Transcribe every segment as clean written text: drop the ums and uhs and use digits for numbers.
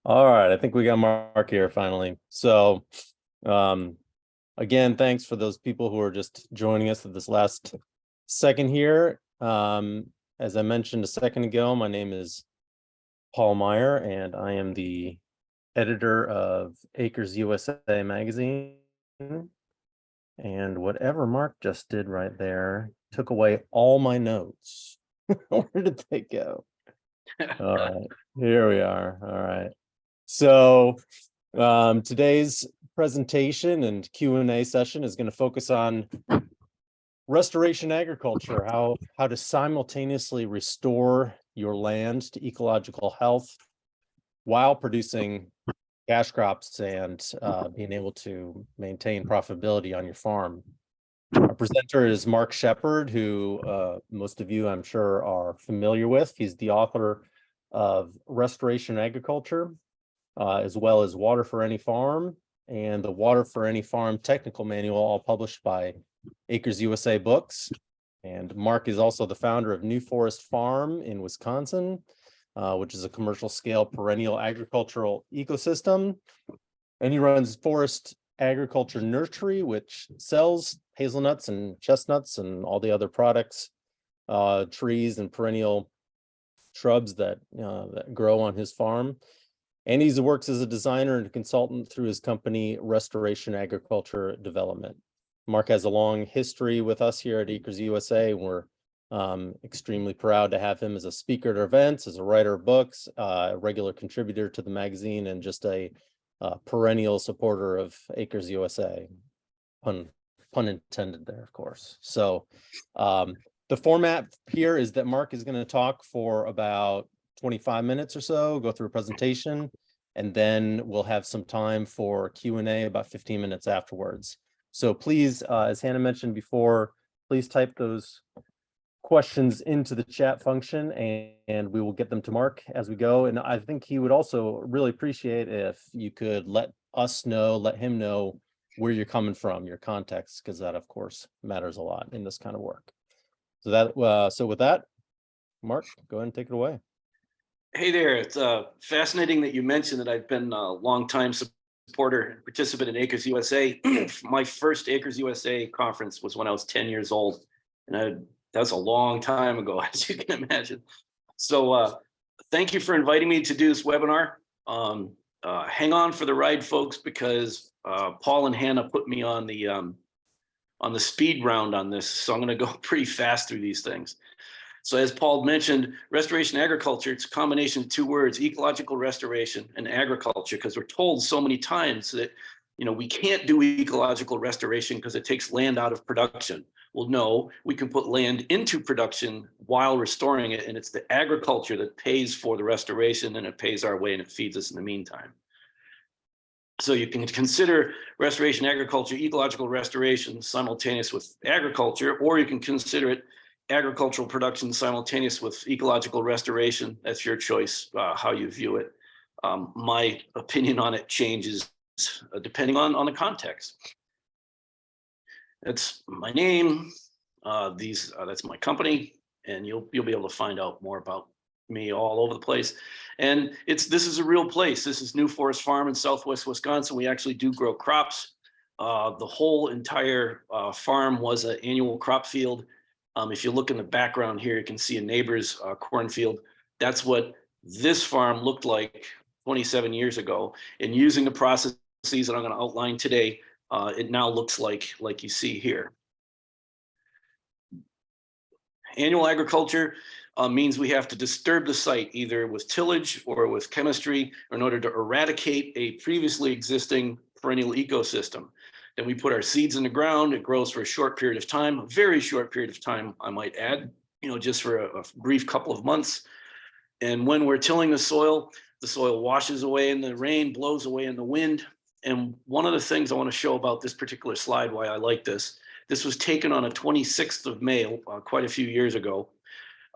All right, I think we got Mark here finally. So, again, thanks for those people who are just joining us at this last second here. As I mentioned a second ago, my name is Paul Meyer, and I am the editor of Acres USA magazine. And whatever Mark just did right there took away all my notes. Where did they go? All right, here we are. All right. So today's presentation and Q&A session is going to focus on restoration agriculture, how to simultaneously restore your land to ecological health while producing cash crops and being able to maintain profitability on your farm. Our presenter is Mark Shepard, who most of you, I'm sure, are familiar with. He's the author of Restoration Agriculture, as well as Water for Any Farm and the Water for Any Farm Technical Manual, all published by Acres USA Books. And Mark is also the founder of New Forest Farm in Wisconsin, which is a commercial scale perennial agricultural ecosystem. And he runs Forest Agriculture Nursery, which sells hazelnuts and chestnuts and all the other products, trees and perennial shrubs that grow on his farm. And he works as a designer and a consultant through his company, Restoration Agriculture Development. Mark has a long history with us here at Acres USA. We're extremely proud to have him as a speaker at our events, as a writer of books, a regular contributor to the magazine, and just a perennial supporter of Acres USA. Pun intended there, of course. So the format here is that Mark is going to talk for about 25 minutes or so, go through a presentation, and then we'll have some time for Q&A about 15 minutes afterwards. So please, as Hannah mentioned before, please type those questions into the chat function and we will get them to Mark as we go. And I think he would also really appreciate if you could let him know where you're coming from, your context, because that of course matters a lot in this kind of work. So with that, Mark, go ahead and take it away. Hey there, it's fascinating that you mentioned that I've been a long-time supporter and participant in Acres USA. My first Acres USA conference was when I was 10 years old, and that's a long time ago, as you can imagine. So thank you for inviting me to do this webinar. Hang on for the ride, folks, because Paul and Hannah put me on the speed round on this, so I'm going to go pretty fast through these things. So as Paul mentioned, restoration agriculture, it's a combination of two words, ecological restoration and agriculture, because we're told so many times that, we can't do ecological restoration because it takes land out of production. Well, no, we can put land into production while restoring it, and it's the agriculture that pays for the restoration, and it pays our way and it feeds us in the meantime. So you can consider restoration agriculture, ecological restoration simultaneous with agriculture, or you can consider it agricultural production simultaneous with ecological restoration. That's your choice, how you view it. My opinion on it changes depending on the context. That's my name. That's my company, and you'll be able to find out more about me all over the place. And this is a real place. This is New Forest Farm in Southwest Wisconsin. We actually do grow crops. The whole entire farm was an annual crop field. If you look in the background here, you can see a neighbor's cornfield. That's what this farm looked like 27 years ago. And using the processes that I'm going to outline today, it now looks like you see here. Annual agriculture means we have to disturb the site either with tillage or with chemistry in order to eradicate a previously existing perennial ecosystem. Then we put our seeds in the ground. It grows for a short period of time, a very short period of time, I might add, just for a brief couple of months. And when we're tilling the soil washes away in the rain, blows away in the wind. And one of the things I want to show about this particular slide, why I like this was taken on a 26th of May, quite a few years ago.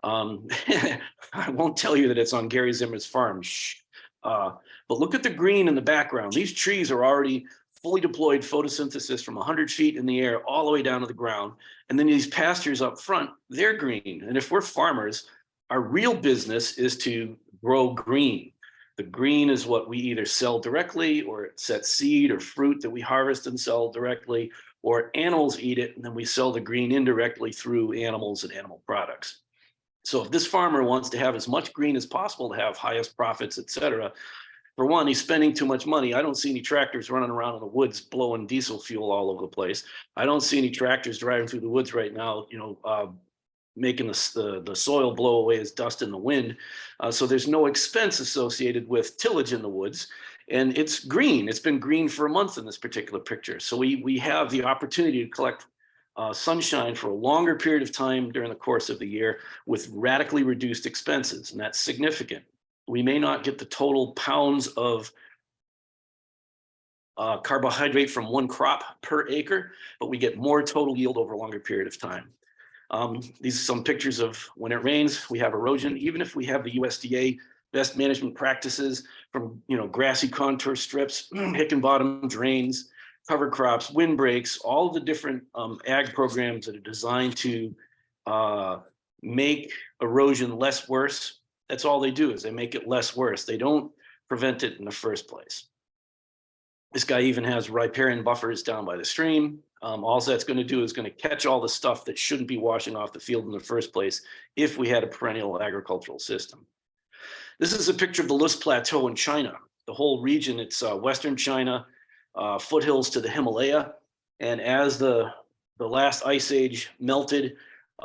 I won't tell you that it's on Gary Zimmer's farm. Shh. But look at the green in the background. These trees are already fully deployed photosynthesis from 100 feet in the air all the way down to the ground. And then these pastures up front, they're green. And if we're farmers, our real business is to grow green. The green is what we either sell directly, or it's that seed or fruit that we harvest and sell directly, or animals eat it, and then we sell the green indirectly through animals and animal products. So if this farmer wants to have as much green as possible to have highest profits, et cetera, for one, he's spending too much money. I don't see any tractors running around in the woods blowing diesel fuel all over the place. I don't see any tractors driving through the woods right now, making the soil blow away as dust in the wind. So there's no expense associated with tillage in the woods. And it's green. It's been green for a month in this particular picture. So we have the opportunity to collect sunshine for a longer period of time during the course of the year with radically reduced expenses. And that's significant. We may not get the total pounds of carbohydrate from one crop per acre, but we get more total yield over a longer period of time. These are some pictures of when it rains, we have erosion. Even if we have the USDA best management practices from grassy contour strips, Hickenbottom drains, cover crops, windbreaks, all of the different ag programs that are designed to make erosion less worse. That's all they do, is they make it less worse. They don't prevent it in the first place. This guy even has riparian buffers down by the stream. All that's going to do is going to catch all the stuff that shouldn't be washing off the field in the first place if we had a perennial agricultural system. This is a picture of the Lus Plateau in China. The whole region, it's Western China, foothills to the Himalaya. And as the last ice age melted,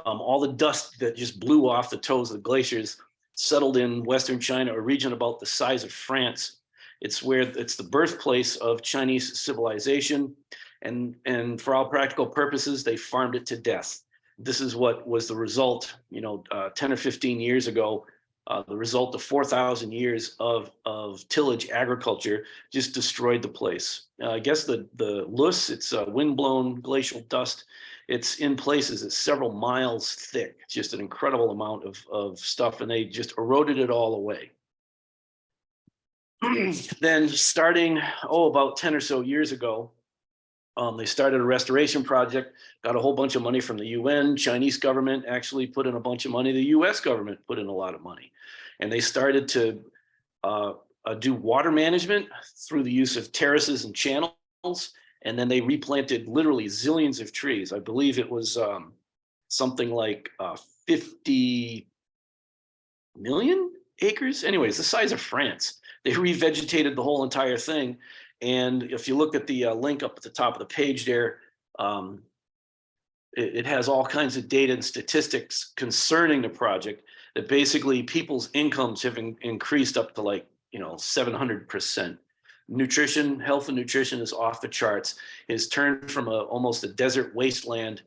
all the dust that just blew off the toes of the glaciers settled in Western China, a region about the size of France. It's the birthplace of Chinese civilization. And for all practical purposes, they farmed it to death. This is what was the result, 10 or 15 years ago, the result of 4,000 years of tillage agriculture just destroyed the place. I guess the Lus, it's windblown glacial dust. It's in places, it's several miles thick. It's just an incredible amount of stuff, and they just eroded it all away. Then starting, about 10 or so years ago, they started a restoration project, got a whole bunch of money from the UN. Chinese government actually put in a bunch of money. The US government put in a lot of money. And they started to do water management through the use of terraces and channels. And then they replanted literally zillions of trees. I believe it was something like 50 million acres. Anyways, the size of France. They revegetated the whole entire thing. And if you look at the link up at the top of the page there, it has all kinds of data and statistics concerning the project, that basically people's incomes have increased up to 700%. Nutrition, health and nutrition is off the charts. It's turned from almost a desert wasteland,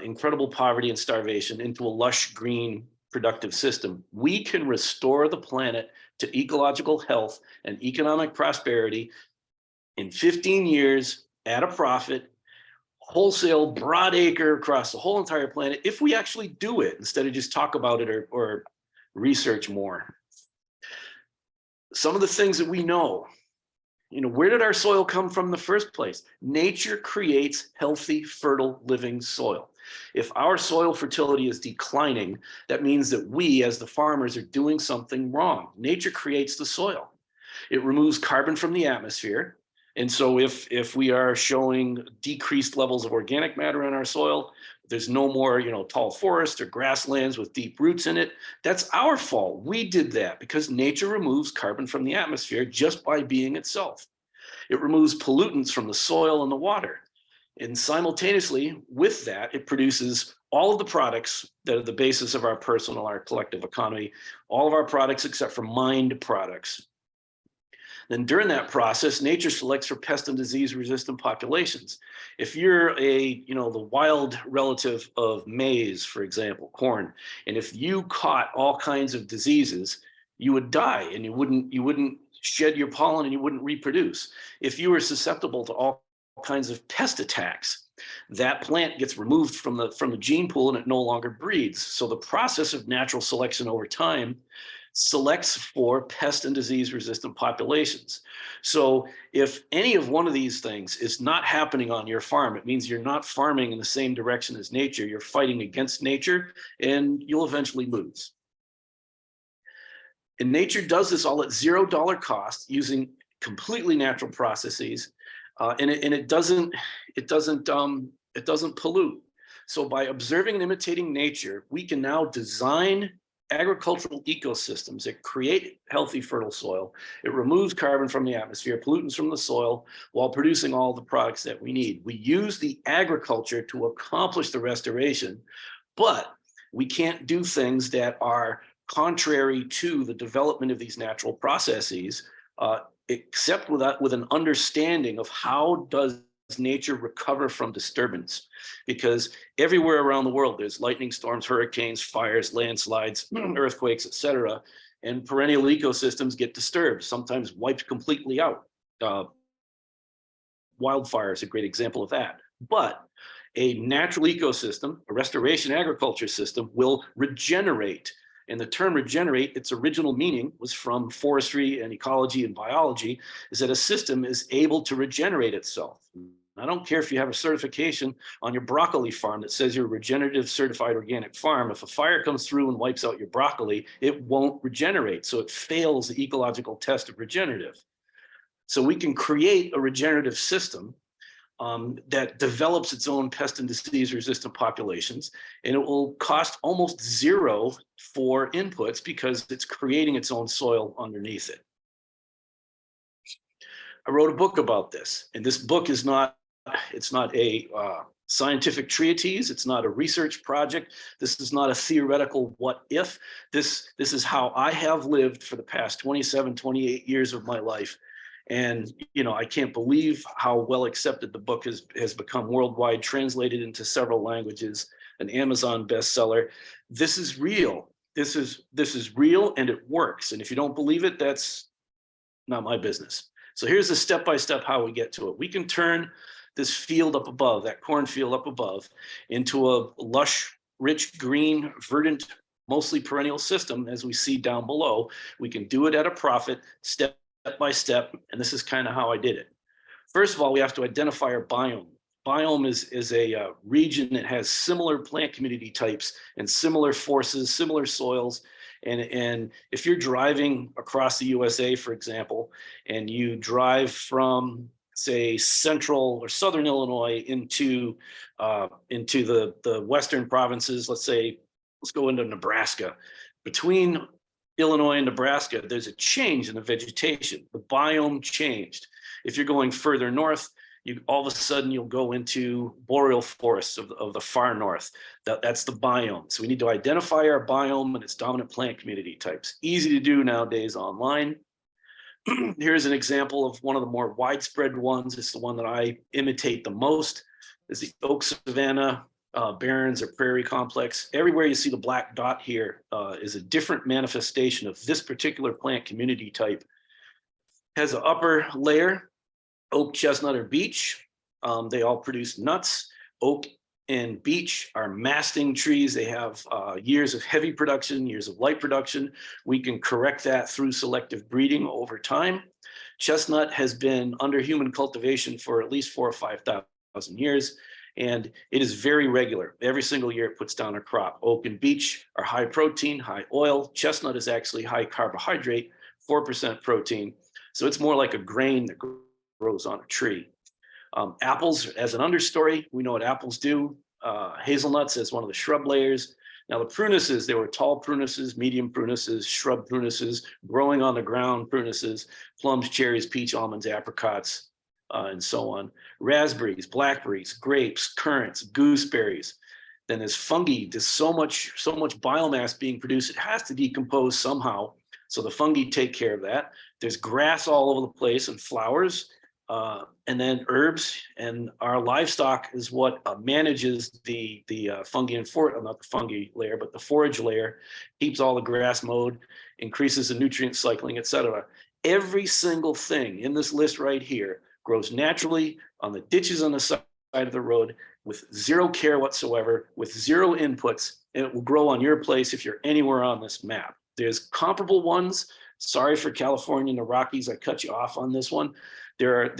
incredible poverty and starvation, into a lush green productive system. We can restore the planet to ecological health and economic prosperity in 15 years at a profit, wholesale, broad acre across the whole entire planet, if we actually do it instead of just talk about it or research more. Some of the things that we know, where did our soil come from in the first place? Nature creates healthy, fertile, living soil. If our soil fertility is declining, that means that we, as the farmers, are doing something wrong. Nature creates the soil. It removes carbon from the atmosphere. And so if we are showing decreased levels of organic matter in our soil, there's no more, tall forests or grasslands with deep roots in it. That's our fault. We did that because nature removes carbon from the atmosphere just by being itself. It removes pollutants from the soil and the water. And simultaneously with that, it produces all of the products that are the basis of our personal, our collective economy, all of our products except for mined products. Then during that process, nature selects for pest and disease resistant populations. If you're the wild relative of maize, for example, corn, and if you caught all kinds of diseases, you would die and you wouldn't shed your pollen and you wouldn't reproduce. If you were susceptible to all kinds of pest attacks, that plant gets removed from the gene pool and it no longer breeds. So the process of natural selection over time selects for pest and disease resistant populations. So if any of one of these things is not happening on your farm, it means you're not farming in the same direction as nature. You're fighting against nature and you'll eventually lose. And nature does this all at $0 cost using completely natural processes, and it doesn't pollute. So by observing and imitating nature, we can now design agricultural ecosystems that create healthy, fertile soil. It removes carbon from the atmosphere, pollutants from the soil, while producing all the products that we need. We use the agriculture to accomplish the restoration, but we can't do things that are contrary to the development of these natural processes, except with an understanding of how does nature recover from disturbance. Because everywhere around the world, there's lightning storms, hurricanes, fires, landslides, earthquakes, etc. And perennial ecosystems get disturbed, sometimes wiped completely out. Wildfire is a great example of that. But a natural ecosystem, a restoration agriculture system, will regenerate. And the term regenerate, its original meaning was from forestry and ecology and biology, is that a system is able to regenerate itself. I don't care if you have a certification on your broccoli farm that says you're a regenerative certified organic farm. If a fire comes through and wipes out your broccoli, it won't regenerate. So it fails the ecological test of regenerative. So we can create a regenerative system that develops its own pest and disease resistant populations, and it will cost almost zero for inputs because it's creating its own soil underneath it. I wrote a book about this, and this book is not, it's not a scientific treatise. It's not a research project. This is not a theoretical what if. This is how I have lived for the past 27, 28 years of my life. And, you know, I can't believe how well accepted the book has become worldwide, translated into several languages, an Amazon bestseller. This is real. This is real, and it works. And if you don't believe it, that's not my business. So here's the step-by-step how we get to it. We can turn this field up above, that cornfield up above, into a lush, rich, green, verdant, mostly perennial system, as we see down below. We can do it at a profit, step by step, and this is kind of how I did it. First of all, we have to identify our biome. Biome is a region that has similar plant community types and similar forces, similar soils. And if you're driving across the USA, for example, and you drive from, say, central or southern Illinois into the western provinces, let's go into Nebraska. Between Illinois and Nebraska, there's a change in the vegetation. The biome changed. If you're going further north, all of a sudden you'll go into boreal forests of the far north. That's the biome. So we need to identify our biome and its dominant plant community types. Easy to do nowadays online. Here's an example of one of the more widespread ones. It's the one that I imitate the most, is the oak savanna, barrens or prairie complex. Everywhere you see the black dot here is a different manifestation of this particular plant community type. Has an upper layer, oak, chestnut, or beech. They all produce nuts. Oak and beech are masting trees. They have years of heavy production, years of light production. We can correct that through selective breeding over time. Chestnut has been under human cultivation for at least 4,000 or 5,000 years. And it is very regular. Every single year it puts down a crop. Oak and beech are high protein, high oil. Chestnut is actually high carbohydrate, 4% protein. So it's more like a grain that grows on a tree. Apples as an understory, we know what apples do. Hazelnuts as one of the shrub layers. Now the prunuses, there were tall prunuses, medium prunuses, shrub prunuses, growing on the ground prunuses, plums, cherries, peach, almonds, apricots, and so on. Raspberries, blackberries, grapes, currants, gooseberries. Then there's fungi. There's so much biomass being produced, it has to decompose somehow. So the fungi take care of that. There's grass all over the place and flowers, and then herbs. And our livestock is what manages the fungi and not the fungi layer, but the forage layer, keeps all the grass mowed, increases the nutrient cycling, etc. Every single thing in this list right here grows naturally on the ditches on the side of the road with zero care whatsoever, with zero inputs, and it will grow on your place if you're anywhere on this map. There's comparable ones. Sorry for California and the Rockies, I cut you off on this one. There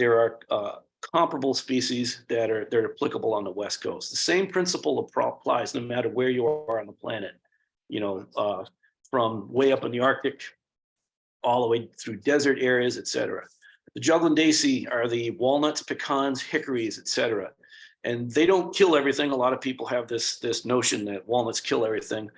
are comparable species that are applicable on the West Coast. The same principle applies no matter where you are on the planet. You know, from way up in the Arctic all the way through desert areas, etc. The Juglandaceae are the walnuts, pecans, hickories, etc. And they don't kill everything. A lot of people have this notion that walnuts kill everything.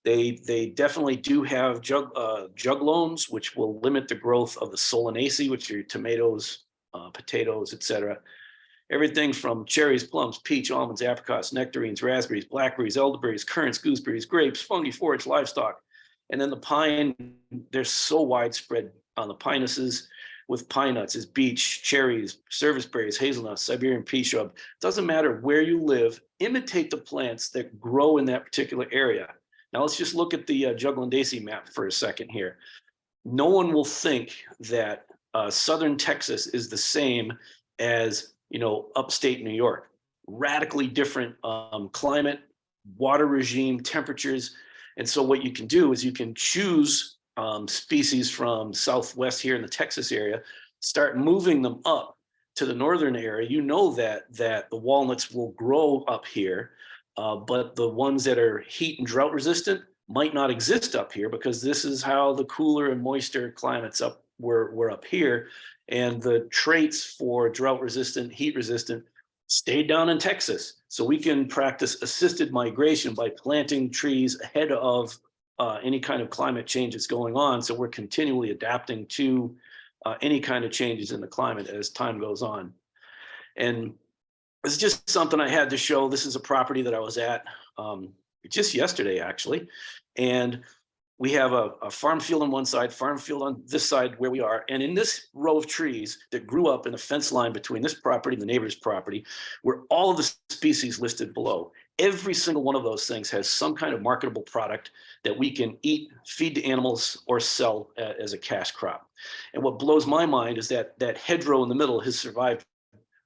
They definitely do have juglones, which will limit the growth of the solanaceae, which are your tomatoes, potatoes, etc. Everything from cherries, plums, peach, almonds, apricots, nectarines, raspberries, blackberries, elderberries, currants, gooseberries, grapes, fungi, forage, livestock. And then the pine, they're so widespread on the pinuses with pine nuts is beech, cherries, service berries, hazelnuts, Siberian pea shrub. Doesn't matter where you live, imitate the plants that grow in that particular area. Now let's just look at the Juglandaceae map for a second here. No one will think that southern Texas is the same as upstate New York. Radically different climate, water regime, temperatures. And so what you can do is you can choose species from Southwest here in the Texas area, start moving them up to the northern area. You know that the walnuts will grow up here, but the ones that are heat and drought resistant might not exist up here because this is how the cooler and moister climates up were up here. And the traits for drought resistant, heat resistant stayed down in Texas. So we can practice assisted migration by planting trees ahead of any kind of climate change that's going on. So we're continually adapting to any kind of changes in the climate as time goes on. And it's just something I had to show. This is a property that I was at just yesterday, actually. And we have a farm field on one side, farm field on this side where we are. And in this row of trees that grew up in a fence line between this property and the neighbor's property were all of the species listed below. Every single one of those things has some kind of marketable product that we can eat, feed to animals, or sell as a cash crop. And what blows my mind is that hedgerow in the middle has survived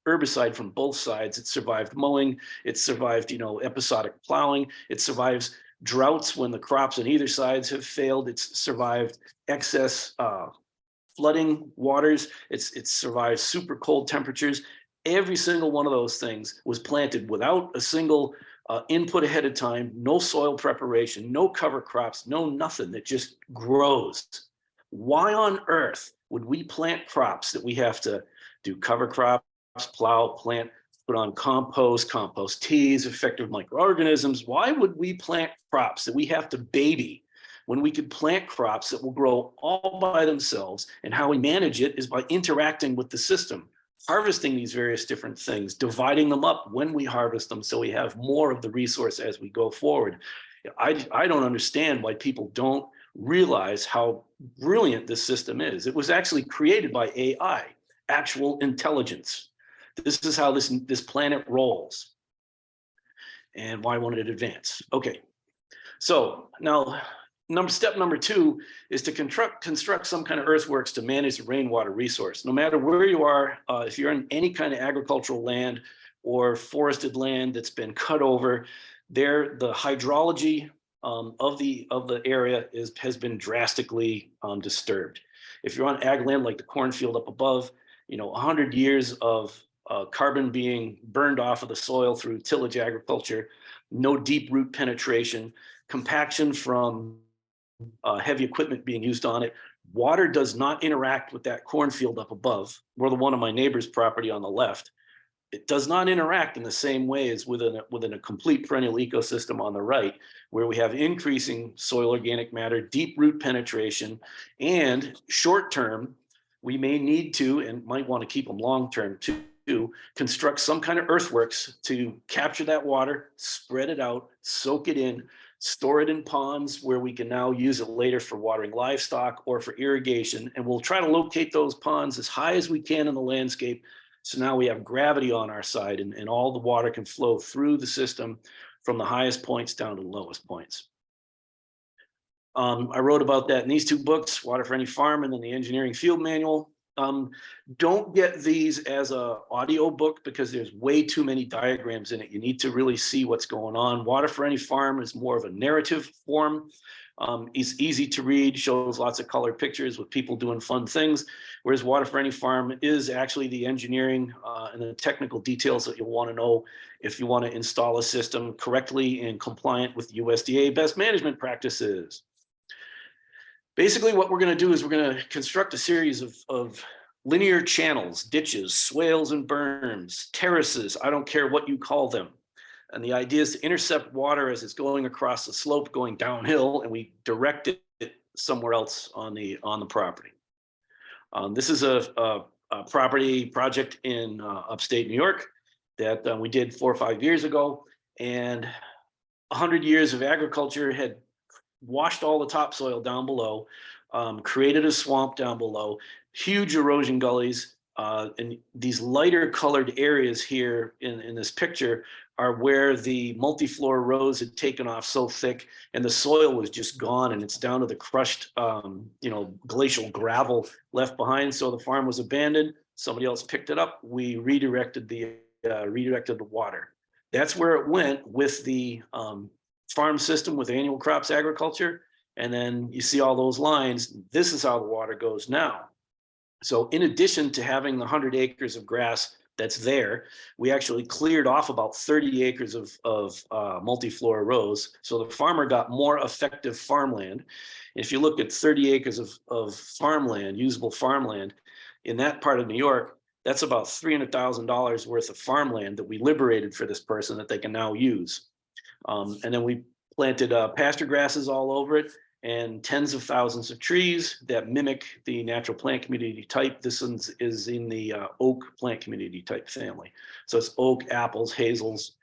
herbicide from both sides. It survived mowing. It survived, episodic plowing. It survives droughts when the crops on either sides have failed. It's survived excess flooding waters. It's survived super cold temperatures. Every single one of those things was planted without a single input ahead of time, no soil preparation, no cover crops, no nothing. That just grows. Why on earth would we plant crops that we have to do cover crops, plow, plant, put on compost teas, effective microorganisms? Why would we plant crops that we have to baby when we could plant crops that will grow all by themselves? And how we manage it is by interacting with the system, harvesting these various different things, dividing them up when we harvest them so we have more of the resource as we go forward. I don't understand why people don't realize how brilliant this system is. It was actually created by AI, actual intelligence. This is how this planet rolls and why I wanted to advance. Okay, so now step number 2 is to construct some kind of earthworks to manage the rainwater resource. No matter where you are, if you're in any kind of agricultural land or forested land that's been cut over, the hydrology of the area has been drastically disturbed. If you're on ag land like the cornfield up above, 100 years of carbon being burned off of the soil through tillage agriculture, no deep root penetration, compaction from heavy equipment being used on it. Water does not interact with that cornfield up above, or the one on my neighbor's property on the left. It does not interact in the same way as within a complete perennial ecosystem on the right, where we have increasing soil organic matter, deep root penetration, and short term, we may need to, and might want to keep them long term too, construct some kind of earthworks to capture that water, spread it out, soak it in, store it in ponds where we can now use it later for watering livestock or for irrigation. And we'll try to locate those ponds as high as we can in the landscape. So now we have gravity on our side and all the water can flow through the system from the highest points down to the lowest points. I wrote about that in these 2 books, Water for Any Farm and then the Engineering Field Manual. Don't get these as an audio book because there's way too many diagrams in it. You need to really see what's going on. Water for Any Farm is more of a narrative form. It's easy to read, shows lots of colored pictures with people doing fun things, whereas Water for Any Farm is actually the engineering and the technical details that you'll want to know if you want to install a system correctly and compliant with USDA best management practices. Basically, what we're going to do is we're going to construct a series of linear channels, ditches, swales and berms, terraces, I don't care what you call them. And the idea is to intercept water as it's going across the slope, going downhill, and we direct it somewhere else on the property. This is a property project in upstate New York that we did 4 or 5 years ago, and 100 years of agriculture had washed all the topsoil down below, created a swamp down below, huge erosion gullies, and these lighter colored areas here in this picture are where the multi-floor rows had taken off so thick and the soil was just gone, and it's down to the crushed glacial gravel left behind. So the farm was abandoned, somebody else picked it up, we redirected the water. That's where it went with the farm system with annual crops agriculture. And then you see all those lines. This is how the water goes now. So in addition to having the 100 acres of grass that's there, we actually cleared off about 30 acres of multi-floor rows. So the farmer got more effective farmland. If you look at 30 acres of farmland, usable farmland, in that part of New York, that's about $300,000 worth of farmland that we liberated for this person that they can now use. And then we planted pasture grasses all over it and tens of thousands of trees that mimic the natural plant community type. This one is in the oak plant community type family. So it's oak, apples, hazels,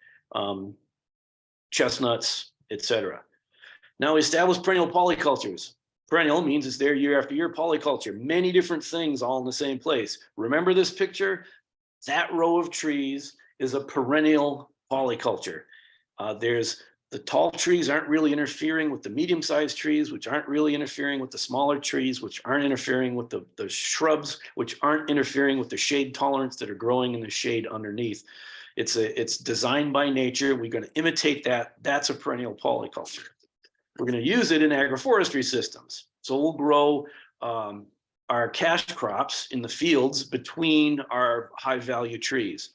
chestnuts, etc. Now we established perennial polycultures. Perennial means it's there year after year. Polyculture, many different things all in the same place. Remember this picture? That row of trees is a perennial polyculture. There's the tall trees aren't really interfering with the medium-sized trees, which aren't really interfering with the smaller trees, which aren't interfering with the shrubs, which aren't interfering with the shade tolerance that are growing in the shade underneath. It's designed by nature. We're going to imitate that. That's a perennial polyculture. We're going to use it in agroforestry systems. So we'll grow our cash crops in the fields between our high-value trees.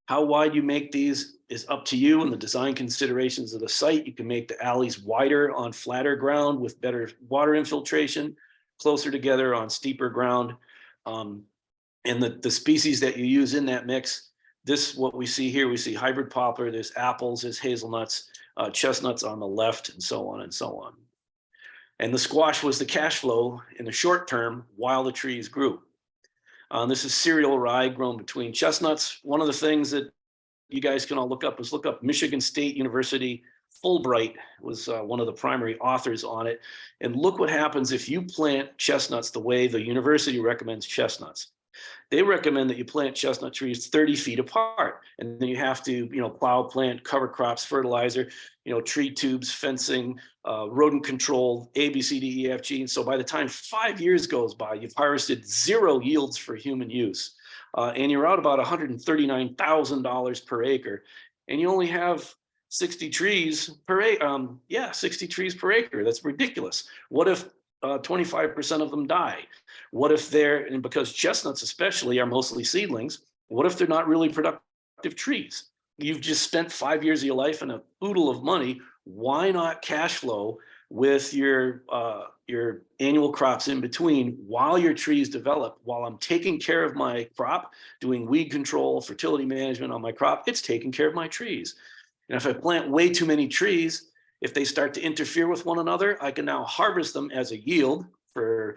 How wide you make these is up to you and the design considerations of the site. You can make the alleys wider on flatter ground with better water infiltration, closer together on steeper ground. And the species that you use in that mix, what we see here, we see hybrid poplar, there's apples, there's hazelnuts, chestnuts on the left, and so on and so on. And the squash was the cash flow in the short term while the trees grew. This is cereal rye grown between chestnuts. One of the things that you guys can all look up is look up Michigan State University. Fulbright was one of the primary authors on it. And look what happens if you plant chestnuts the way the university recommends chestnuts. They recommend that you plant chestnut trees 30 feet apart. And then you have to, plow, plant, cover crops, fertilizer, tree tubes, fencing, rodent control, A, B, C, D, E, F, G. And so by the time 5 years goes by, you've harvested 0 yields for human use. And you're out about $139,000 per acre. And you only have 60 trees per acre. 60 trees per acre. That's ridiculous. What if 25% of them die? What if and because chestnuts especially are mostly seedlings, what if they're not really productive trees? You've just spent 5 years of your life and a oodle of money. Why not cash flow with your annual crops in between while your trees develop? While I'm taking care of my crop, doing weed control, fertility management on my crop, it's taking care of my trees. And if I plant way too many trees, if they start to interfere with one another, I can now harvest them as a yield for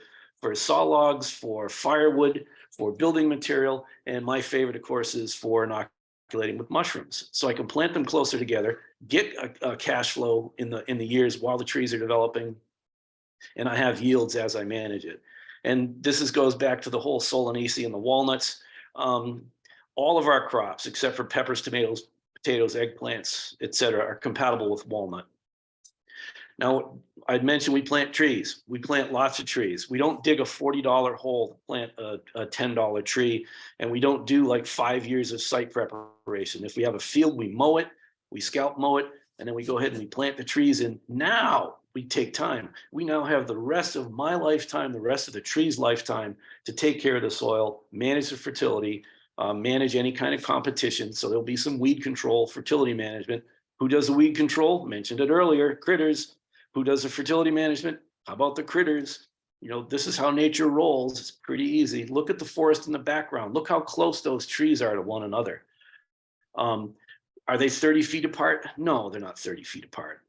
saw logs, for firewood, for building material, and my favorite, of course, is for inoculating with mushrooms. So I can plant them closer together, get a cash flow in the years while the trees are developing, and I have yields as I manage it. And this goes back to the whole Solanaceae and the walnuts. All of our crops, except for peppers, tomatoes, potatoes, eggplants, etc., are compatible with walnut. Now, I'd mentioned we plant trees. We plant lots of trees. We don't dig a $40 hole to plant a $10 tree, and we don't do like 5 years of site preparation. If we have a field, we mow it, we scalp mow it, and then we go ahead and we plant the trees in. Now we take time. We now have the rest of my lifetime, the rest of the tree's lifetime to take care of the soil, manage the fertility, manage any kind of competition. So there'll be some weed control, fertility management. Who does the weed control? Mentioned it earlier, critters. Who does the fertility management? How about the critters? You know, this is how nature rolls. It's pretty easy. Look at the forest in the background. Look how close those trees are to one another. Um, are they 30 feet apart? No, they're not 30 feet apart.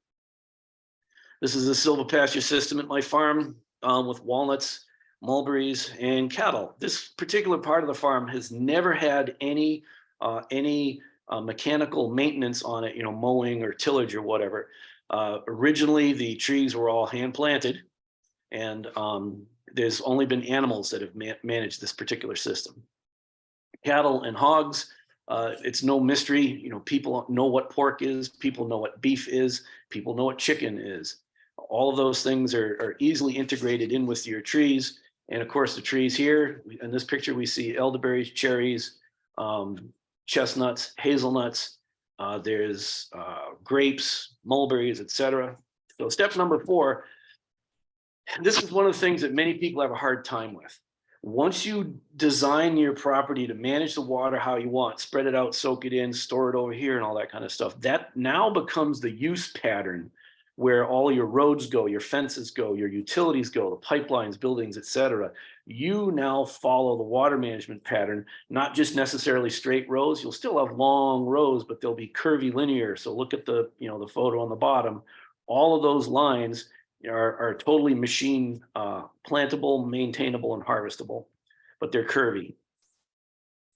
This is a silvopasture system at my farm with walnuts, mulberries, and cattle. This particular part of the farm has never had any mechanical maintenance on it, you know, mowing or tillage or whatever. Originally, the trees were all hand planted, and there's only been animals that have managed this particular system. Cattle and hogs, it's no mystery. You know, people know what pork is, people know what beef is, people know what chicken is. All of those things are easily integrated in with your trees. And of course, the trees here, in this picture, we see elderberries, cherries, chestnuts, hazelnuts, there's grapes, mulberries, etc. So step number 4, this is one of the things that many people have a hard time with. Once you design your property to manage the water how you want, spread it out, soak it in, store it over here and all that kind of stuff, that now becomes the use pattern where all your roads go, your fences go, your utilities go, the pipelines, buildings, etc. You now follow the water management pattern, not just necessarily straight rows. You'll still have long rows, but they'll be curvy linear. So look at the, you know, the photo on the bottom. All of those lines are totally machine plantable, maintainable, and harvestable, but they're curvy.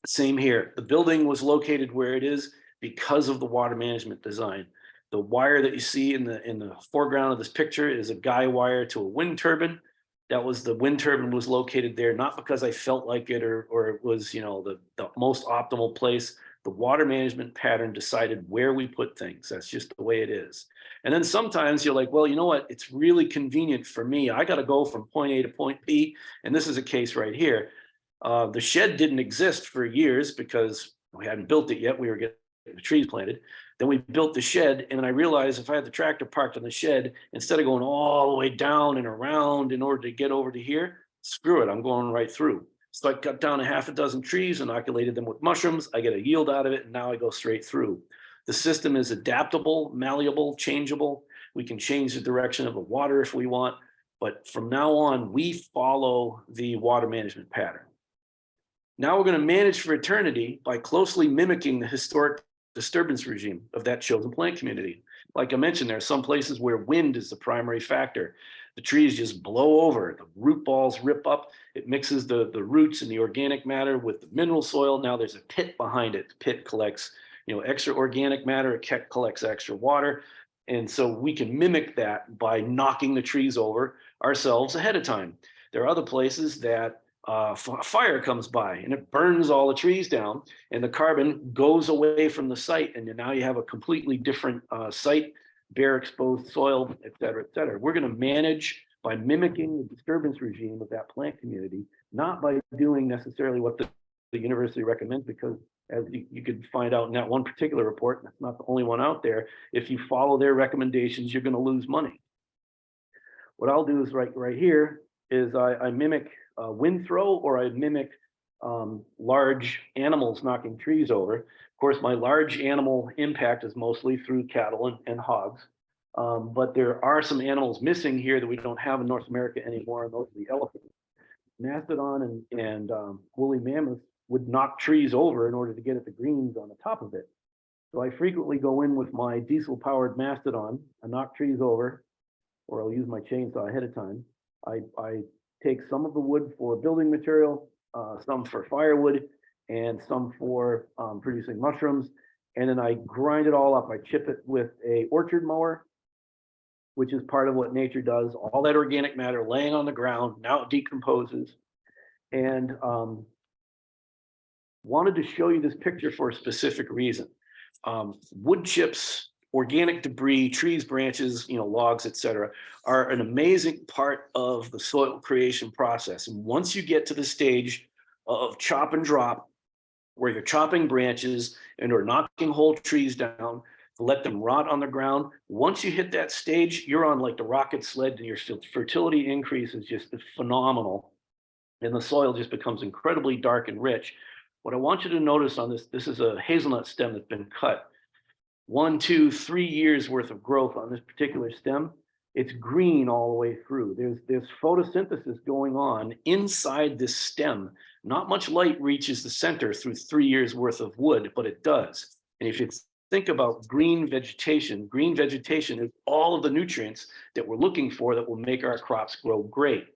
Same here. The building was located where it is because of the water management design. The wire that you see in the foreground of this picture is a guy wire to a wind turbine. That was, the wind turbine was located there, not because I felt like it or it was, you know, the most optimal place. The water management pattern decided where we put things. That's just the way it is. And then sometimes you're like, well, you know what? It's really convenient for me. I got to go from point A to point B. And this is a case right here. The shed didn't exist for years because we hadn't built it yet. We were getting the trees planted. Then we built the shed, and then I realized if I had the tractor parked on the shed, instead of going all the way down and around in order to get over to here, screw it, I'm going right through. So I cut down a half a dozen trees, inoculated them with mushrooms. I get a yield out of it, and now I go straight through. The system is adaptable, malleable, changeable. We can change the direction of the water if we want, but from now on, we follow the water management pattern. Now we're going to manage for eternity by closely mimicking the historic disturbance regime of that chosen plant community. Like I mentioned, there are some places where wind is the primary factor. The trees just blow over, the root balls rip up, it mixes the roots and the organic matter with the mineral soil. Now there's a pit behind it. The pit collects, you know, extra organic matter, it collects extra water. And so we can mimic that by knocking the trees over ourselves ahead of time. There are other places that fire comes by and it burns all the trees down, and the carbon goes away from the site, and now you have a completely different site, bare exposed soil, et cetera, et cetera. We're going to manage by mimicking the disturbance regime of that plant community, not by doing necessarily what the university recommends, because as you could find out in that one particular report, that's not the only one out there, if you follow their recommendations, you're going to lose money. What I'll do is right here is I mimic wind throw, or I mimic large animals knocking trees over. Of course, my large animal impact is mostly through cattle and hogs, but there are some animals missing here that we don't have in North America anymore, and those are the elephants. Mastodon and woolly mammoths would knock trees over in order to get at the greens on the top of it. So I frequently go in with my diesel-powered Mastodon, I knock trees over, or I'll use my chainsaw ahead of time. I take some of the wood for building material, some for firewood, and some for producing mushrooms. And then I grind it all up. I chip it with a orchard mower, which is part of what nature does. All that organic matter laying on the ground, now it decomposes. And wanted to show you this picture for a specific reason. Wood chips, organic debris, trees, branches, you know, logs, etc., are an amazing part of the soil creation process. And once you get to the stage of chop and drop, where you're chopping branches and or knocking whole trees down to let them rot on the ground, once you hit that stage, you're on like the rocket sled, and your fertility increase is just phenomenal. And the soil just becomes incredibly dark and rich. What I want you to notice on this is a hazelnut stem that's been cut. 1, 2, 3 years worth of growth on this particular stem. It's green all the way through. There's photosynthesis going on inside this stem. Not much light reaches the center through 3 years worth of wood, but it does. And if you think about green vegetation is all of the nutrients that we're looking for that will make our crops grow great.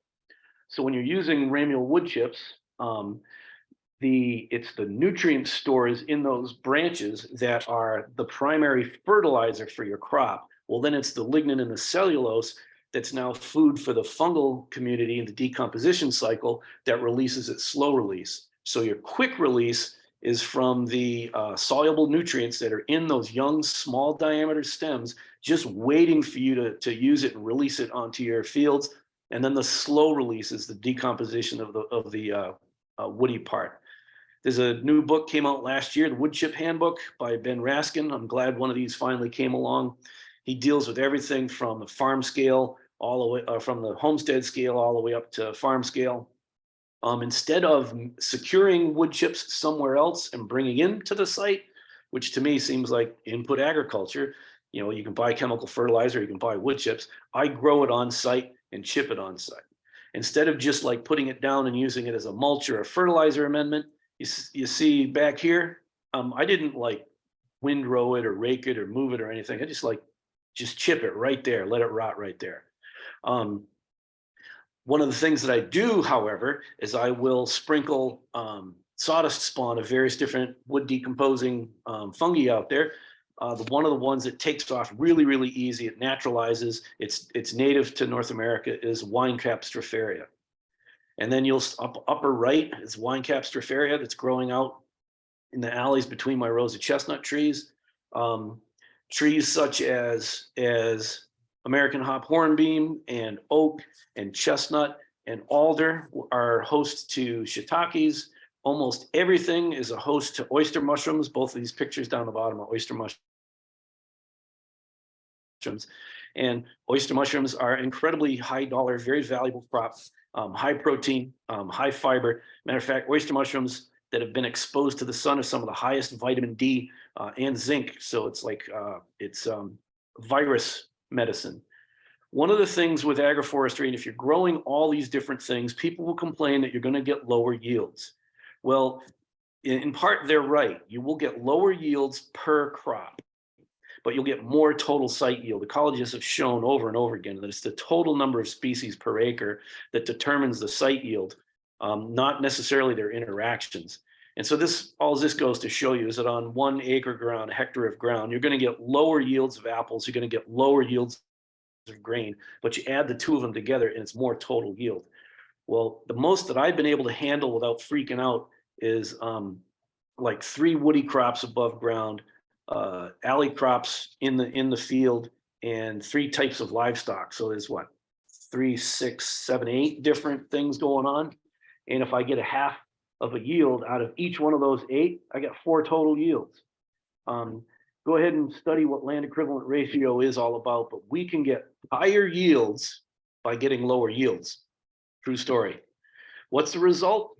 So when you're using perennial wood chips, it's the nutrient stores in those branches that are the primary fertilizer for your crop. Well, then it's the lignin and the cellulose that's now food for the fungal community in the decomposition cycle that releases it slow release. So your quick release is from the soluble nutrients that are in those young, small diameter stems, just waiting for you to use it and release it onto your fields. And then the slow release is the decomposition of the woody part. There's a new book came out last year, the Wood Chip Handbook by Ben Raskin. I'm glad one of these finally came along. He deals with everything from the farm scale all the way, from the homestead scale all the way up to farm scale. Instead of securing wood chips somewhere else and bringing into the site, which to me seems like input agriculture, you know, you can buy chemical fertilizer, you can buy wood chips. I grow it on site and chip it on site. Instead of just like putting it down and using it as a mulch or a fertilizer amendment, you see back here, I didn't like windrow it or rake it or move it or anything. I just chip it right there, let it rot right there. One of the things that I do, however, is I will sprinkle sawdust spawn of various different wood decomposing fungi out there. One of the ones that takes off really, really easy, it naturalizes, it's native to North America, is winecap stropharia. And then you'll upper right is winecap stropharia that's growing out in the alleys between my rows of chestnut trees. Trees such as American hop hornbeam and oak and chestnut and alder are hosts to shiitakes. Almost everything is a host to oyster mushrooms. Both of these pictures down the bottom are oyster mushrooms. And oyster mushrooms are incredibly high dollar, very valuable crops, high protein, high fiber. Matter of fact, oyster mushrooms that have been exposed to the sun are some of the highest vitamin D and zinc. So it's like virus medicine. One of the things with agroforestry, and if you're growing all these different things, people will complain that you're going to get lower yields. Well, in part, they're right. You will get lower yields per crop, but you'll get more total site yield. Ecologists have shown over and over again that it's the total number of species per acre that determines the site yield, not necessarily their interactions. And so all this goes to show you is that on 1 acre ground, a hectare of ground, you're going to get lower yields of apples, you're going to get lower yields of grain, but you add the two of them together and it's more total yield. Well, the most that I've been able to handle without freaking out is like 3 woody crops above ground, alley crops in the field, and 3 types of livestock. So there's 3, 6, 7, 8 different things going on. And if I get a half of a yield out of each one of those 8, I get 4 total yields. Go ahead and study what land equivalent ratio is all about, but we can get higher yields by getting lower yields. True story. What's the result?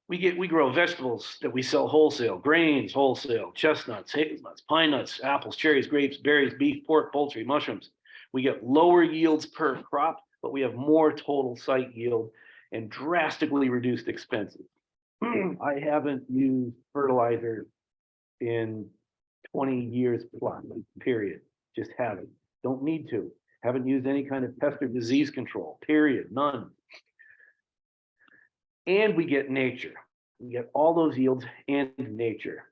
We grow vegetables that we sell wholesale, grains wholesale, chestnuts, hazelnuts, pine nuts, apples, cherries, grapes, berries, beef, pork, poultry, mushrooms. We get lower yields per crop, but we have more total site yield and drastically reduced expenses. I haven't used fertilizer in 20 years plus, period. Just haven't. Don't need to. Haven't used any kind of pest or disease control, period. None. And we get nature. We get all those yields and nature.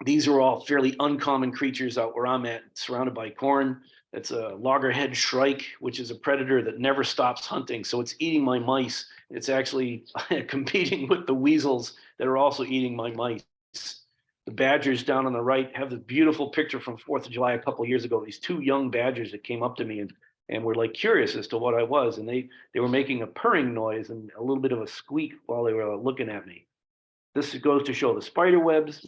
These are all fairly uncommon creatures out where I'm at, surrounded by corn. It's a loggerhead shrike, which is a predator that never stops hunting. So it's eating my mice. It's actually competing with the weasels that are also eating my mice. The badgers down on the right have this beautiful picture from 4th of July a couple of years ago. These 2 young badgers that came up to me and were like curious as to what I was. And they were making a purring noise and a little bit of a squeak while they were looking at me. This goes to show the spider webs.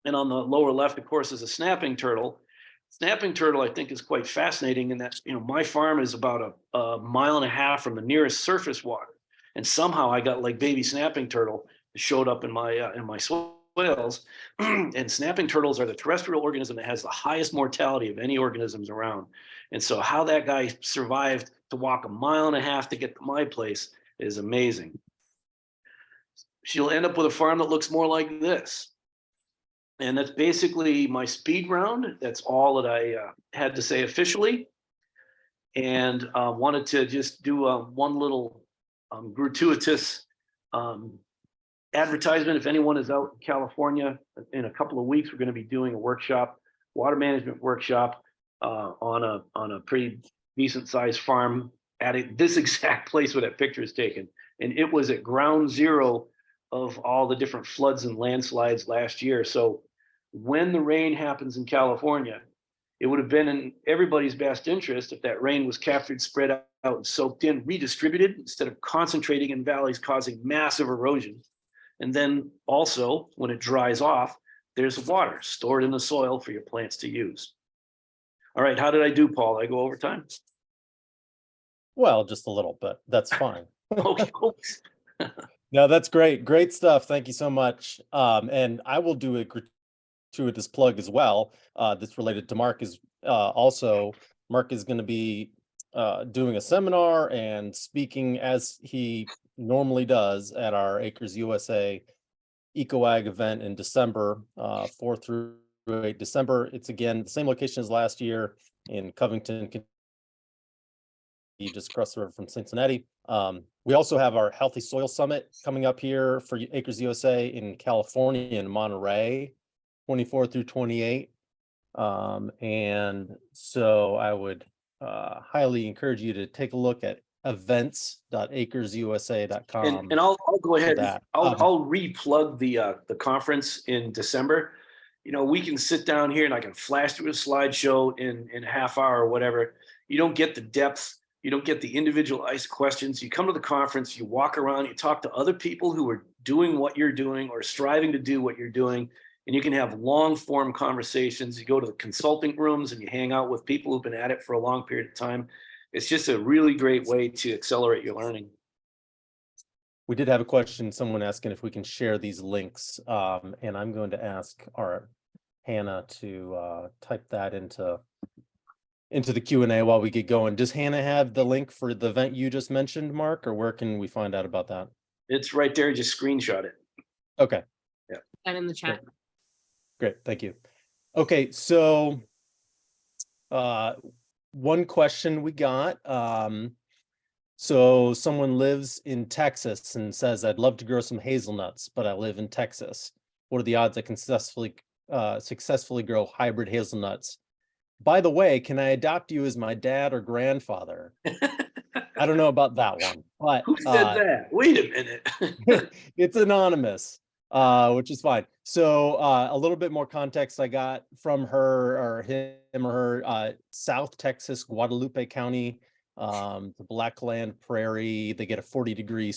And on the lower left, of course, is a snapping turtle. Snapping turtle, I think, is quite fascinating in that, my farm is about a mile and a half from the nearest surface water. And somehow I got like baby snapping turtle that showed up in my soil soils. And snapping turtles are the terrestrial organism that has the highest mortality of any organisms around. And so how that guy survived to walk 1.5 miles to get to my place is amazing. She'll end up with a farm that looks more like this. And that's basically my speed round. That's all that I had to say officially. And wanted to just do one little gratuitous advertisement. If anyone is out in California in a couple of weeks, we're going to be doing a workshop, water management workshop on a pretty decent sized farm at this exact place where that picture is taken. And it was at ground zero of all the different floods and landslides last year. So when the rain happens in California, it would have been in everybody's best interest if that rain was captured, spread out, and soaked in, redistributed instead of concentrating in valleys, causing massive erosion. And then also, when it dries off, there's water stored in the soil for your plants to use. All right, how did I do, Paul? Did I go over time? Well, just a little bit. That's fine. Okay. No, that's great. Great stuff. Thank you so much. And I will do a gratuitous plug as well. That's related to Mark is also Mark is going to be doing a seminar and speaking as he normally does at our Acres USA EcoAg event in December, 4 through 8 December. It's again the same location as last year in Covington, Kentucky, just across the river from Cincinnati. We also have our Healthy Soil Summit coming up here for Acres USA in California in Monterey, 24 through 28. And so I would highly encourage you to take a look at events.acresusa.com. And I'll go ahead. I'll re-plug the conference in December. You know, we can sit down here and I can flash through a slideshow in a half hour or whatever. You don't get the depth. You don't get the individualized questions. You come to the conference, you walk around, you talk to other people who are doing what you're doing or striving to do what you're doing, and you can have long form conversations. You go to the consulting rooms and you hang out with people who've been at it for a long period of time. It's just a really great way to accelerate your learning. We did have a question, someone asking if we can share these links, and I'm going to ask our Hannah to type that into the Q&A while we get going. Does Hannah have the link for the event you just mentioned, Mark, or where can we find out about that? It's right there. Just screenshot it. Okay. Yeah. And in the chat. Great. Thank you. Okay. So one question we got. So someone lives in Texas and says, I'd love to grow some hazelnuts, but I live in Texas. What are the odds I can successfully grow hybrid hazelnuts? By the way, can I adopt you as my dad or grandfather? I don't know about that one, but who said that? Wait a minute. It's anonymous, which is fine. So a little bit more context I got from her or him or her, South Texas, Guadalupe County, the Blackland Prairie. They get a 40-degree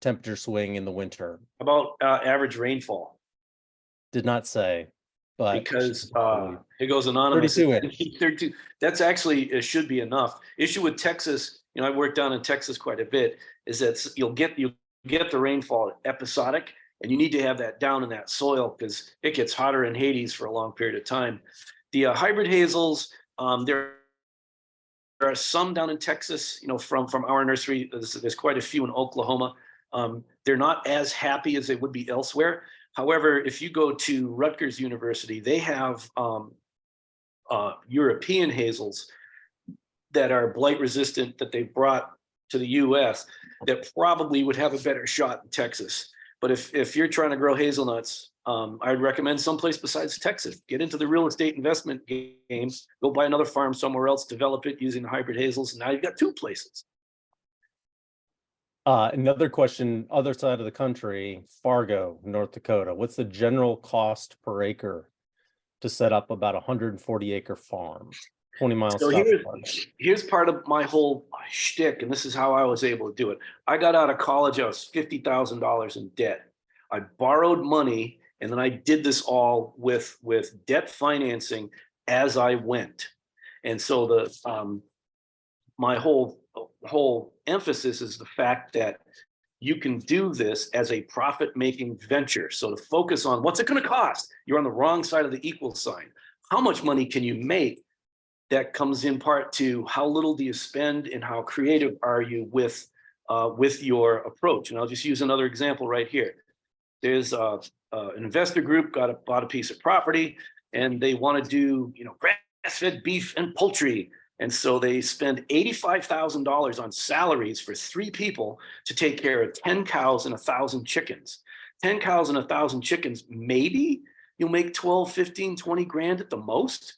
temperature swing in the winter. About average rainfall? Did not say. But because it goes anonymous. 32. That's actually, it should be enough. Issue with Texas, you know, I worked down in Texas quite a bit, is that you'll get the rainfall episodic, and you need to have that down in that soil because it gets hotter in Hades for a long period of time. The hybrid hazels, there are some down in Texas, you know, from our nursery. There's quite a few in Oklahoma. They're not as happy as they would be elsewhere. However, if you go to Rutgers University, they have European hazels that are blight resistant that they brought to the US that probably would have a better shot in Texas. But if you're trying to grow hazelnuts, I'd recommend someplace besides Texas. Get into the real estate investment game, go buy another farm somewhere else, develop it using the hybrid hazels, and now you've got 2 places. Another question, other side of the country, Fargo, North Dakota. What's the general cost per acre to set up about a 140-acre farm, 20 miles So south of Fargo? Here's part of my whole shtick, and this is how I was able to do it. I got out of college, I was $50,000 in debt. I borrowed money, and then I did this all with debt financing as I went. And so my whole emphasis is the fact that you can do this as a profit-making venture. So to focus on what's it going to cost, you're on the wrong side of the equal sign. How much money can you make? That comes in part to how little do you spend and how creative are you with your approach. And I'll just use another example right here. There's an investor group bought a piece of property, and they want to do, grass-fed beef and poultry. And so they spend $85,000 on salaries for 3 people to take care of 10 cows and 1,000 chickens. 10 cows and 1,000 chickens, maybe you'll make 12, 15, 20 grand at the most.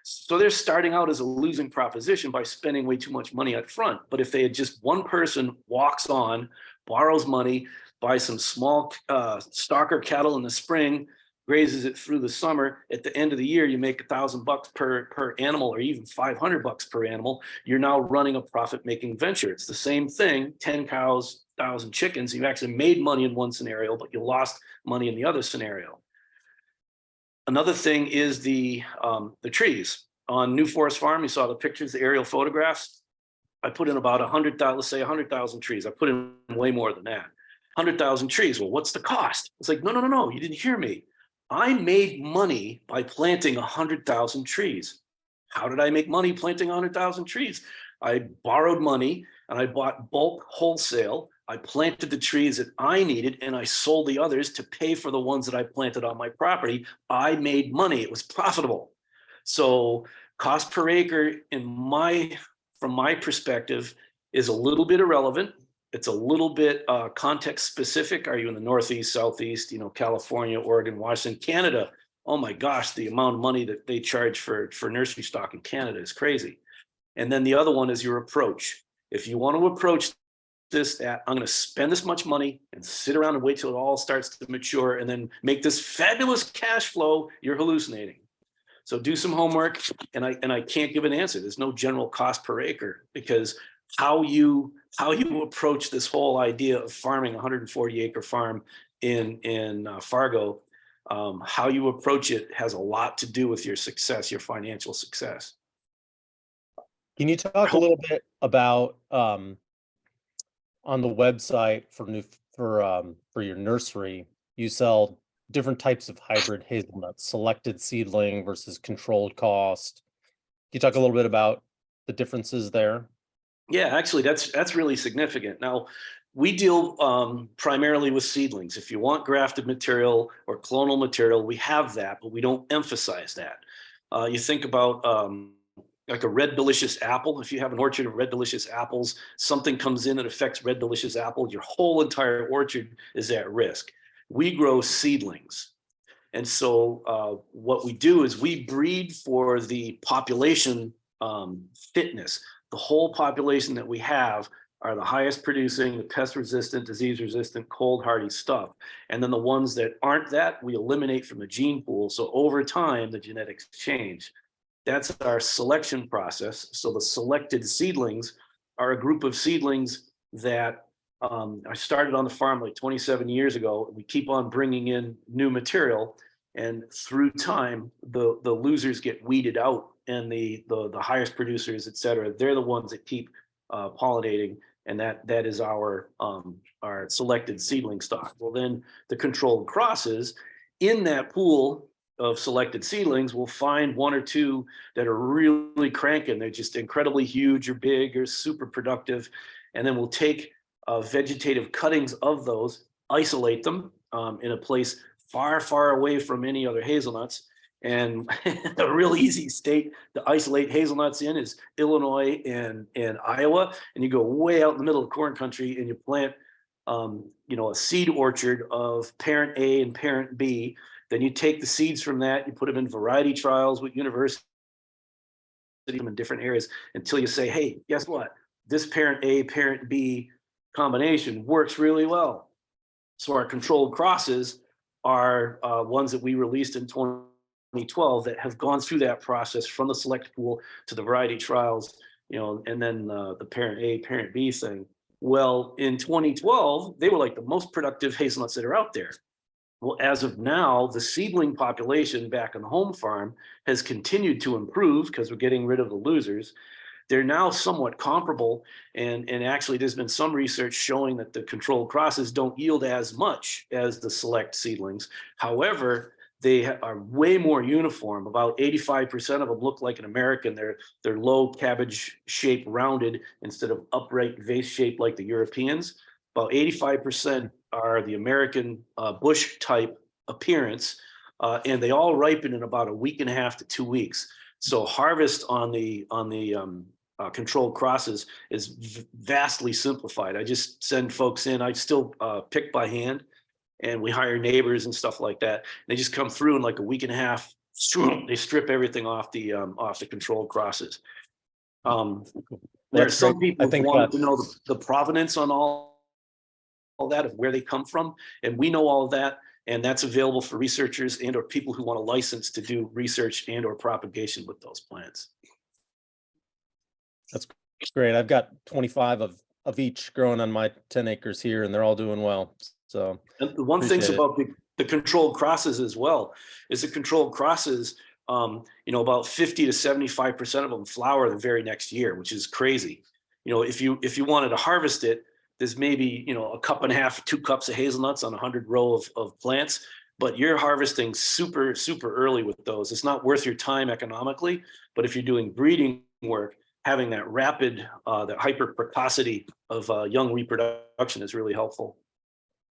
So they're starting out as a losing proposition by spending way too much money up front. But if they had just one person walks on, borrows money, buys some small stocker cattle in the spring, grazes it through the summer, at the end of the year, you make $1,000 per animal, or even $500 per animal. You're now running a profit-making venture. It's the same thing, 10 cows, 1,000 chickens. You actually made money in one scenario, but you lost money in the other scenario. Another thing is the trees. On New Forest Farm, you saw the pictures, the aerial photographs. I put in about 100,000, let's say 100,000 trees. I put in way more than that. 100,000 trees. Well, what's the cost? It's like, no, you didn't hear me. I made money by planting 100,000 trees. How did I make money planting 100,000 trees? I borrowed money and I bought bulk wholesale. I planted the trees that I needed, and I sold the others to pay for the ones that I planted on my property. I made money. It was profitable. So cost per acre from my perspective is a little bit irrelevant. It's a little bit context specific. Are you in the Northeast, Southeast, California, Oregon, Washington, Canada? Oh my gosh, the amount of money that they charge for nursery stock in Canada is crazy. And then the other one is your approach. If you want to approach this at, I'm going to spend this much money and sit around and wait till it all starts to mature and then make this fabulous cash flow, you're hallucinating. So do some homework, and I can't give an answer. There's no general cost per acre, because how you approach this whole idea of farming a 140-acre farm in Fargo, how you approach it has a lot to do with your success, your financial success. Can you talk a little bit about on the website for your nursery, you sell different types of hybrid hazelnuts, selected seedling versus controlled cost. Can you talk a little bit about the differences there? Yeah, actually, that's really significant. Now, we deal primarily with seedlings. If you want grafted material or clonal material, we have that, but we don't emphasize that. You think about like a red delicious apple. If you have an orchard of red delicious apples, something comes in that affects red delicious apple, your whole entire orchard is at risk. We grow seedlings. And so what we do is we breed for the population fitness. The whole population that we have are the highest producing, the pest resistant, disease resistant, cold hardy stuff. And then the ones that aren't that, we eliminate from the gene pool. So over time, the genetics change. That's our selection process. So the selected seedlings are a group of seedlings that I started on the farm like 27 years ago. We keep on bringing in new material, and through time, the losers get weeded out, and the highest producers, et cetera, they're the ones that keep pollinating, and that is our selected seedling stock. Well, then the controlled crosses in that pool of selected seedlings, we'll find 1 or 2 that are really cranking. They're just incredibly huge or big or super productive, and then we'll take vegetative cuttings of those, isolate them in a place far, far away from any other hazelnuts. And a really easy state to isolate hazelnuts in is Illinois and Iowa. And you go way out in the middle of corn country and you plant, a seed orchard of parent A and parent B. Then you take the seeds from that, you put them in variety trials with universities in different areas until you say, hey, guess what? This parent A, parent B combination works really well. So our controlled crosses are ones that we released in 2012 that have gone through that process from the select pool to the variety trials, and then the parent A, parent B thing. Well, in 2012, they were like the most productive hazelnuts that are out there. Well, as of now, the seedling population back on the home farm has continued to improve because we're getting rid of the losers. they're now somewhat comparable. And actually, there's been some research showing that the controlled crosses don't yield as much as the select seedlings. However, they are way more uniform. About 85% of them look like an American. They're low cabbage shape rounded instead of upright vase shape like the Europeans. About 85% are the American bush type appearance, and they all ripen in about a week and a half to 2 weeks. So harvest on the controlled crosses is vastly simplified. I just send folks in. I still pick by hand, and we hire neighbors and stuff like that. They just come through in like a week and a half. They strip everything off the controlled crosses. There are some people who want to know the provenance on all that, of where they come from, and we know all of that, and that's available for researchers and or people who want a license to do research and or propagation with those plants. That's great. I've got 25 of each growing on my 10 acres here, and they're all doing well. So, and the one thing about the controlled crosses as well is the controlled crosses, about 50 to 75% of them flower the very next year, which is crazy. If you wanted to harvest it, there's maybe, a cup and a half, 2 cups of hazelnuts on 100 row of plants, but you're harvesting super, super early with those. It's not worth your time economically, but if you're doing breeding work, having that rapid, that hyper precocity of young reproduction is really helpful.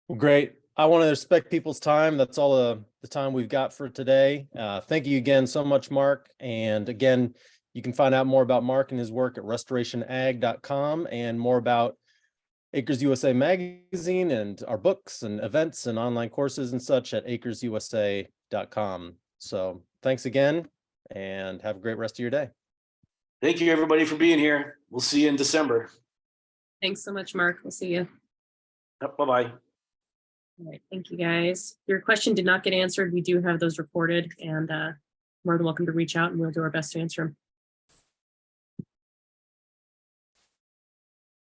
Well, great. I want to respect people's time. That's all the time we've got for today. Thank you again so much, Mark. And again, you can find out more about Mark and his work at restorationag.com, and more about Acres USA magazine and our books and events and online courses and such at acresusa.com. So thanks again, and have a great rest of your day. Thank you, everybody, for being here. We'll see you in December. Thanks so much, Mark. We'll see you. Yep, bye-bye. All right, thank you, guys. Your question did not get answered. We do have those recorded, and more than welcome to reach out, and we'll do our best to answer them.